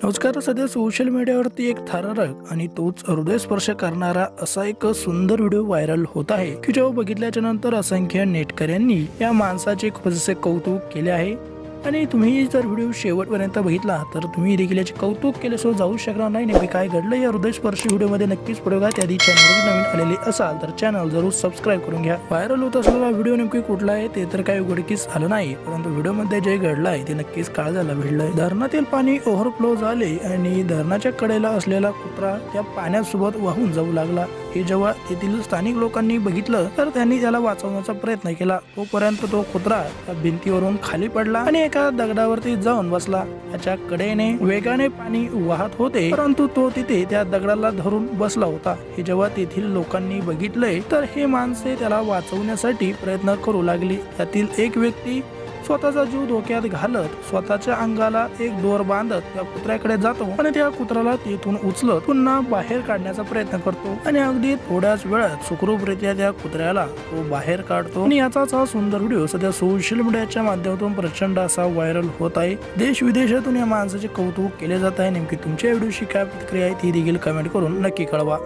नमस्कार. सध्या सोशल मीडियावरती एक थरारक आणि तोच हृदयस्पर्श करणारा असा एक सुंदर व्हिडिओ व्हायरल होत आहे की जेव्हा बघितल्याच्या नंतर असंख्य नेटकऱ्यांनी या माणसाचे खूप असे कौतुक केले आहे. आणि तुम्ही जर व्हिडिओ शेवटपर्यंत बघितला तर तुम्ही देखील याचे कौतुक केल्याशिवाय जाऊ शकणार नाही. नेमके काय घडलं या हृदयस्पर्शी व्हिडिओमध्ये नक्कीच पडूया. त्याआधी चॅनलवर नवीन आलेले असाल तर चॅनल जरूर सबस्क्राईब करून घ्या. व्हायरल होत असलेला व्हिडिओ नेमकी कुठला आहे ते तर काही उघडकीस आलं नाही, परंतु व्हिडिओमध्ये जे घडलं आहे ते नक्कीच काळजाला भिडलंय. धरणातील पाणी ओव्हरफ्लो झाले आणि धरणाच्या कडेला असलेला कुत्रा त्या पाण्यासोबत वाहून जाऊ लागला. हे जेव्हा तेथील स्थानिक लोकांनी बघितलं तर त्यांनी त्याला वाचवण्याचा प्रयत्न केला. तोपर्यंत तो कुत्रा त्या भिंतीवरून खाली पडला आणि एका दगडावरती जाऊन बसला. त्याच्या कडेने वेगाने पाणी वाहत होते, परंतु तो तिथे त्या दगडाला धरून बसला होता. हे जेव्हा तेथील लोकांनी बघितले तर हे माणसे त्याला वाचवण्यासाठी प्रयत्न करू लागली. त्यातील एक व्यक्ती स्वतःचा जीव धोक्यात घालत स्वतःच्या अंगाला एक दोर बांधत त्या कुत्र्याकडे जातो आणि त्या कुत्र्याला तेथून उचलत पुन्हा बाहेर काढण्याचा प्रयत्न करतो आणि अगदी थोड्याच वेळात सुखरूपरित्या त्या कुत्र्याला तो बाहेर काढतो. आणि याचाच हा सुंदर व्हिडिओ सध्या सोशल मीडियाच्या माध्यमातून प्रचंड असा व्हायरल होत आहे. देश विदेशातून या माणसाचे कौतुक केले जात आहे. नेमकी तुमच्या व्हिडिओशी काय प्रतिक्रिया आहे ती देखील कमेंट करून नक्की कळवा.